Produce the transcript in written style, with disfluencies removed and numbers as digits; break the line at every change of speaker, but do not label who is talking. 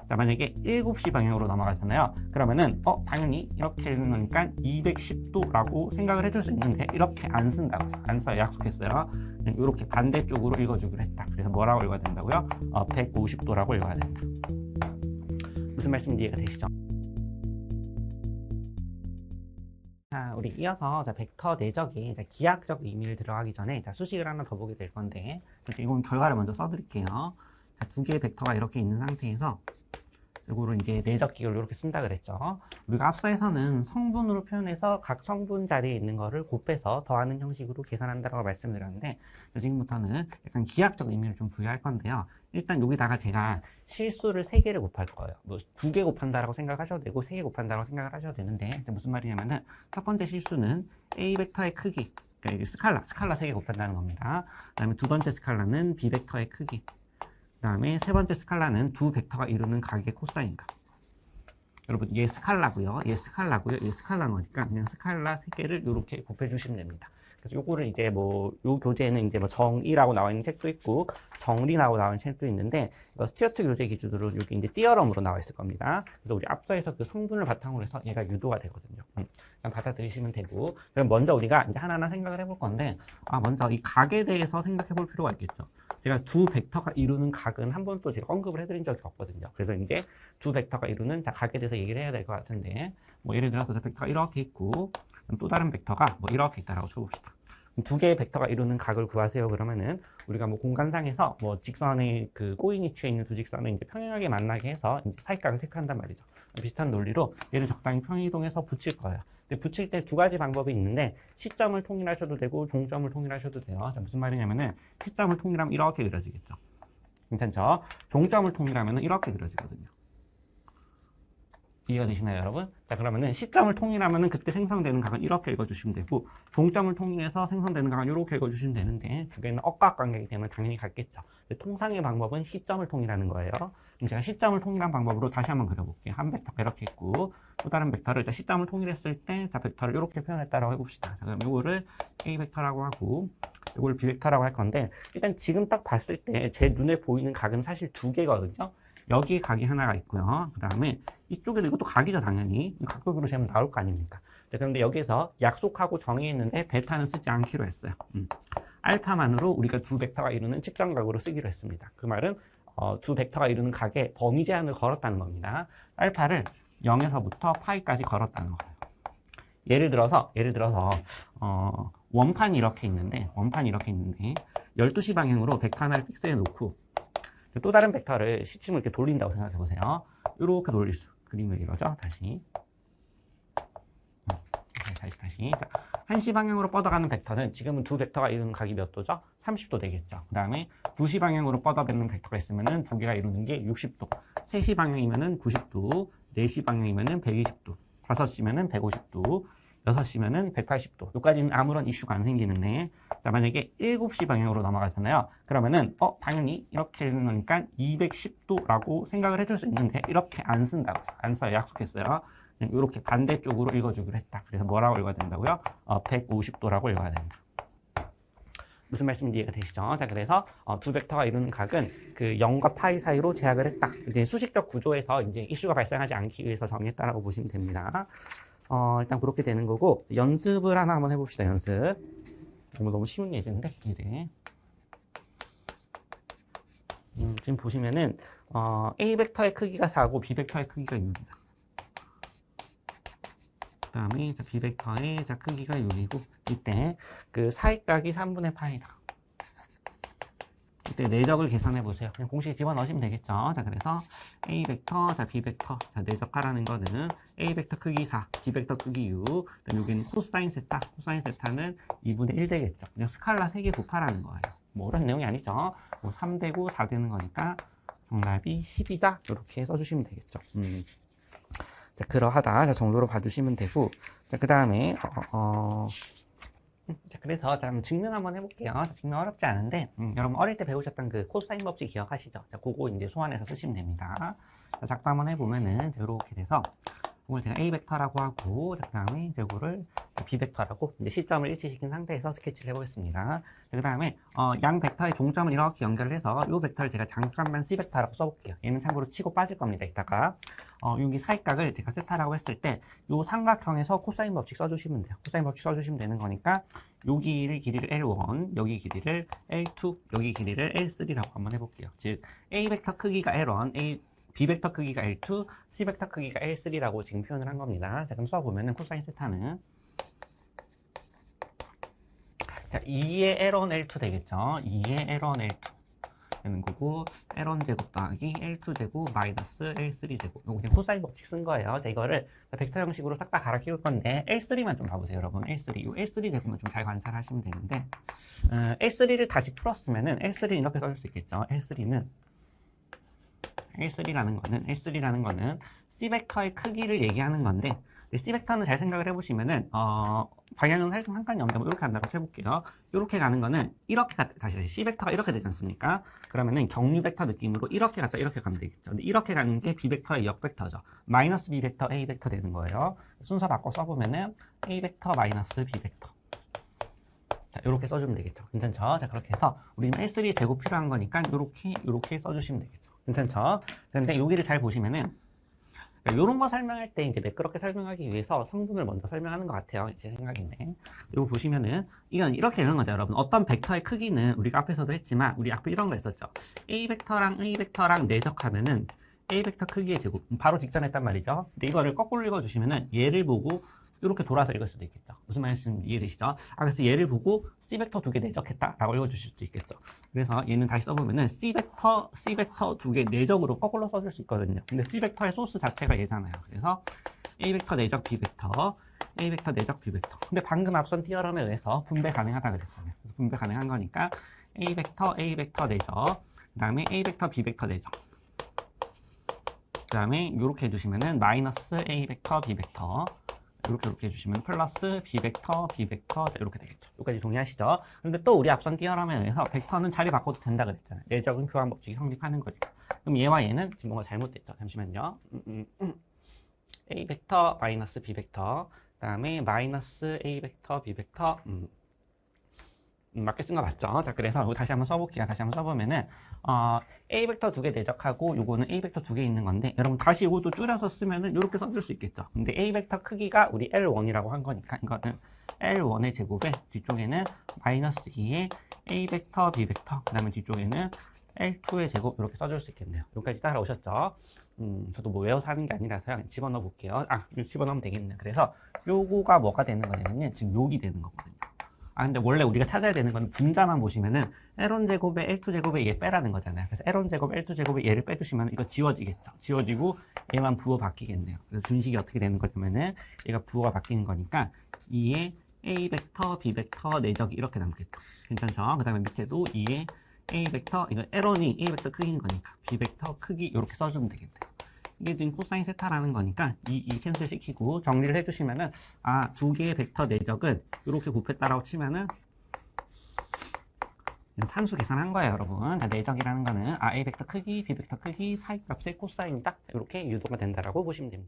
자, 만약에 7시 방향으로 넘어가잖아요. 그러면은 당연히 이렇게 되는 거니까 210도라고 생각을 해줄 수 있는데 이렇게 안 쓴다고요. 안 써요. 약속했어요. 이렇게 반대쪽으로 읽어주기로 했다. 그래서 뭐라고 읽어야 된다고요? 150도라고 읽어야 된다. 무슨 말씀인지 이해가 되시죠? 자, 우리 이어서 벡터 내적인 기하학적 의미를 들어가기 전에 수식을 하나 더 보게 될 건데, 이건 결과를 먼저 써드릴게요. 자, 두 개의 벡터가 이렇게 있는 상태에서 이거를 이제 내적 기호를 이렇게 쓴다 그랬죠. 우리가 앞서에서는 성분으로 표현해서 각 성분 자리에 있는 거를 곱해서 더하는 형식으로 계산한다고 말씀드렸는데, 지금부터는 약간 기하학적 의미를 좀 부여할 건데요. 일단 여기다가 제가 실수를 3개를 곱할 거예요. 뭐 2개 곱한다라고 생각하셔도 되고 3개 곱한다라고 생각을 하셔도 되는데, 무슨 말이냐면은 첫 번째 실수는 A 벡터의 크기, 그러니까 스칼라 3개 곱한다는 겁니다. 그 다음에 두 번째 스칼라는 B 벡터의 크기, 그 다음에 세 번째 스칼라는 두 벡터가 이루는 각의 코사인값. 여러분, 얘 스칼라고요. 얘 스칼라고요. 얘 스칼라는 거니까 그냥 스칼라 3개를 이렇게 곱해주시면 됩니다. 그래서 요거를 이제 요 교재에는 이제 정의라고 나와 있는 책도 있고, 정리라고 나와 있는 책도 있는데, 이거 스튜어트 교재 기준으로 여기 이제 띠어럼으로 나와 있을 겁니다. 그래서 우리 앞서에서 그 성분을 바탕으로 해서 얘가 유도가 되거든요. 그냥 받아들이시면 되고, 그럼 먼저 우리가 이제 하나하나 생각을 해볼 건데, 먼저 이 각에 대해서 생각해 볼 필요가 있겠죠. 제가 두 벡터가 이루는 각은 한 번도 제가 언급을 해드린 적이 없거든요. 그래서 이제 두 벡터가 이루는 각에 대해서 얘기를 해야 될 것 같은데, 뭐 예를 들어서 벡터가 이렇게 있고, 또 다른 벡터가 뭐 이렇게 있다라고 쳐봅시다. 두 개의 벡터가 이루는 각을 구하세요. 그러면은 우리가 뭐 공간상에서 뭐 직선의 그 꼬인 위치에 있는 두 직선을 이제 평행하게 만나게 해서 이제 사이각을 체크한단 말이죠. 비슷한 논리로 얘를 적당히 평행이동해서 붙일 거예요. 근데 붙일 때 두 가지 방법이 있는데, 시점을 통일하셔도 되고 종점을 통일하셔도 돼요. 자, 무슨 말이냐면은 시점을 통일하면 이렇게 그려지겠죠. 괜찮죠? 종점을 통일하면 이렇게 그려지거든요. 이해가 되시나요, 여러분? 자, 그러면은 시점을 통일하면은 그때 생성되는 각은 이렇게 읽어주시면 되고, 종점을 통일해서 생성되는 각은 이렇게 읽어주시면 되는데, 두 개는 억각 관계이기 때문에 당연히 같겠죠. 통상의 방법은 시점을 통일하는 거예요. 그럼 제가 시점을 통일한 방법으로 다시 한번 그려볼게요. 한 벡터가 이렇게 있고, 또 다른 벡터를 일단 시점을 통일했을 때, 자, 벡터를 이렇게 표현했다라고 해봅시다. 자, 그럼 이거를 A 벡터라고 하고, 이걸 B 벡터라고 할 건데, 일단 지금 딱 봤을 때 제 눈에 보이는 각은 사실 2개거든요. 여기에 각이 하나가 있고요. 그 다음에 이쪽에도 이것도 각이죠, 당연히. 각도로 재면 나올 거 아닙니까? 자, 그런데 여기서 약속하고 정의했는데 베타는 쓰지 않기로 했어요. 알파만으로 우리가 두 벡터가 이루는 측정각으로 쓰기로 했습니다. 그 말은 두 벡터가 이루는 각에 범위 제한을 걸었다는 겁니다. 알파를 0에서부터 파이까지 걸었다는 거예요. 예를 들어서 원판이 이렇게 있는데 12시 방향으로 벡터 하나를 픽스해 놓고 또 다른 벡터를 시침을 이렇게 돌린다고 생각해 보세요. 이렇게 돌릴 수, 그림을 이거죠. 다시. 자, 1시 방향으로 뻗어가는 벡터는 지금은 두 벡터가 이루는 각이 몇 도죠? 30도 되겠죠. 그 다음에 2시 방향으로 뻗어가는 벡터가 있으면은 두 개가 이루는 게 60도. 3시 방향이면은 90도, 4시 방향이면은 120도, 5시면은 150도, 6시면은 180도. 여기까지는 아무런 이슈가 안 생기는데, 자, 만약에 7시 방향으로 넘어가잖아요. 그러면은 당연히 이렇게 되는 거니까 210도라고 생각을 해줄 수 있는데 이렇게 안 쓴다고요. 안 써요. 약속했어요. 이렇게 반대쪽으로 읽어주기로 했다. 그래서 뭐라고 읽어야 된다고요? 150도라고 읽어야 된다. 무슨 말씀인지 이해가 되시죠? 자, 그래서 두 벡터가 이루는 각은 그 0과 파이 사이로 제약을 했다. 이제 수식적 구조에서 이제 이슈가 발생하지 않기 위해서 정했다라고 보시면 됩니다. 일단 그렇게 되는 거고, 연습을 하나 한번 해봅시다. 연습. 너무 쉬운 예제인데 이제 지금 보시면은 A 벡터의 크기가 4고 B 벡터의 크기가 6이다. 그 다음에 B 벡터의 크기가 6이고, 이때 그 사이각이 3분의 파이다. 이때 내적을 계산해 보세요. 그냥 공식 집어넣으시면 되겠죠. 자, 그래서 A 벡터, B 벡터. 자, 내적하라는 거는 A 벡터 크기 4, B 벡터 크기 6. 여기는 코사인 세타. 코사인 세타는 2분의 1 되겠죠. 그냥 스칼라 3개 곱하라는 거예요. 뭐 그런 내용이 아니죠. 뭐 3 되고 4 되는 거니까 정답이 10이다. 이렇게 써주시면 되겠죠. 자, 그러하다. 자, 정도로 봐주시면 되고. 자, 그 다음에 자, 그래서 자, 증명 한번 해볼게요. 자, 증명 어렵지 않은데, 여러분 어릴 때 배우셨던 그 코사인 법칙 기억하시죠? 자, 그거 이제 소환해서 쓰시면 됩니다. 자, 작도 한번 해보면은, 이렇게 돼서, 이걸 제가 A 벡터라고 하고, 그 다음에 이거를 B 벡터라고 이제 시점을 일치시킨 상태에서 스케치를 해보겠습니다. 그 다음에 양 벡터의 종점을 이렇게 연결을 해서 이 벡터를 제가 잠깐만 C 벡터라고 써볼게요. 얘는 참고로 치고 빠질 겁니다. 이따가 여기 사이각을 제가 세타라고 했을 때 이 삼각형에서 코사인 법칙 써주시면 돼요. 코사인 법칙 써주시면 되는 거니까 여기 길이를 L1, 여기 길이를 L2, 여기 길이를 L3라고 한번 해볼게요. 즉 A 벡터 크기가 L1, B 벡터 크기가 L2, C 벡터 크기가 L3라고 지금 표현을 한 겁니다. 자, 그럼 써보면은 코사인 세타는 자, 2의 L1, L2 되겠죠? 2의 L1, L2 되는 거고, L1 제곱 더하기 L2 제곱 마이너스 L3 제곱. 이거 그냥 코사인 법칙 쓴 거예요. 자, 이거를 벡터 형식으로 싹 다 갈아 끼울 건데, L3만 좀 봐보세요, 여러분. L3. 이 L3 제곱만 좀 잘 관찰하시면 되는데, L3를 다시 풀었으면은, L3는 이렇게 써줄 수 있겠죠? L3라는 거는 C 벡터의 크기를 얘기하는 건데, C 벡터는 잘 생각을 해보시면은, 방향은 살짝 상관이 없는데, 이렇게 간다고 해볼게요. 이렇게 가는 거는, 이렇게 다시 C 벡터가 이렇게 되지 않습니까? 그러면은 경류 벡터 느낌으로 이렇게 갔다 이렇게 가면 되겠죠. 근데 이렇게 가는 게 B 벡터의 역 벡터죠. 마이너스 B 벡터, A 벡터 되는 거예요. 순서 바꿔 써보면은, A 벡터 마이너스 B 벡터. 자, 이렇게 써주면 되겠죠. 괜찮죠? 자, 그렇게 해서, 우리는 L3 제곱 필요한 거니까, 이렇게 써주시면 되겠죠. 괜찮죠? 근데 여기를 잘 보시면은, 이런 거 설명할 때 이제 매끄럽게 설명하기 위해서 성분을 먼저 설명하는 것 같아요. 제 생각인데. 이거 보시면은, 이건 이렇게 되는 거죠, 여러분. 어떤 벡터의 크기는 우리가 앞에서도 했지만, 우리 앞에 이런 거 있었죠. A 벡터랑 내적하면은, A 벡터 크기의 제곱. 바로 직전에 했단 말이죠. 근데 이거를 거꾸로 읽어주시면은, 얘를 보고, 이렇게 돌아서 읽을 수도 있겠죠. 무슨 말인지 이해되시죠? 그래서 얘를 보고 C 벡터 2개 내적했다라고 읽어주실 수도 있겠죠. 그래서 얘는 다시 써보면은 C 벡터 2개 내적으로 거꾸로 써줄 수 있거든요. 근데 C 벡터의 소스 자체가 얘잖아요. 그래서 A 벡터 내적 B 벡터, A 벡터 내적 B 벡터. 근데 방금 앞선 티어럼에 의해서 분배 가능하다 그랬잖아요. 그래서 분배 가능한 거니까 A 벡터 내적, 그 다음에 A 벡터 B 벡터 내적. 그 다음에 이렇게 해주시면은 마이너스 A 벡터 B 벡터. 이렇게 해주시면 플러스 B 벡터 이렇게 되겠죠. 여기까지 동의하시죠? 그런데 또 우리 앞선 띄어럼에 의해서 벡터는 자리 바꿔도 된다 그랬잖아요. 내적은 교환 법칙이 성립하는 거니까. 그럼 얘와 얘는 지금 뭔가 잘못됐죠. 잠시만요. A 벡터 마이너스 B 벡터, 그 다음에 마이너스 A 벡터 B 벡터. 맞게 쓴 거 맞죠? 자, 그래서 이거 다시 한번 써볼게요. 다시 한번 써보면은 A 벡터 2개 내적하고 요거는 A 벡터 2개 있는 건데, 여러분 다시 이것도 줄여서 쓰면은 이렇게 써줄 수 있겠죠. 근데 A 벡터 크기가 우리 L1이라고 한 거니까 이거는 L1의 제곱에 뒤쪽에는 마이너스 2의 A 벡터 B 벡터, 그 다음에 뒤쪽에는 L2의 제곱 이렇게 써줄 수 있겠네요. 여기까지 따라오셨죠? 저도 뭐 외워서 하는 게 아니라서요. 집어넣어 볼게요. 집어넣으면 되겠네요. 그래서 요거가 뭐가 되는 거냐면요, 지금 여기 되는 거거든요. 근데 원래 우리가 찾아야 되는 건 분자만 보시면은 L1 제곱에 L2 제곱에 얘 빼라는 거잖아요. 그래서 L1 제곱, L2 제곱에 얘를 빼주시면 이거 지워지겠죠. 지워지고 얘만 부호 바뀌겠네요. 그래서 준식이 어떻게 되는 거냐면은 얘가 부호가 바뀌는 거니까 2의 A 벡터, B 벡터, 내적이 이렇게 남겠죠. 괜찮죠? 그 다음에 밑에도 2의 A 벡터, 이거 L1이 A 벡터 크기인 거니까 B 벡터 크기 이렇게 써주면 되겠네요. 이게 지금 코사인 세타라는 거니까 이 캔슬 시키고 정리를 해주시면은 두 개의 벡터 내적은 이렇게 곱했다라고 치면은 산수 계산한 거예요, 여러분. 내적이라는 거는 A 벡터 크기, B 벡터 크기 사이값의 코사인이다. 이렇게 유도가 된다라고 보시면 됩니다.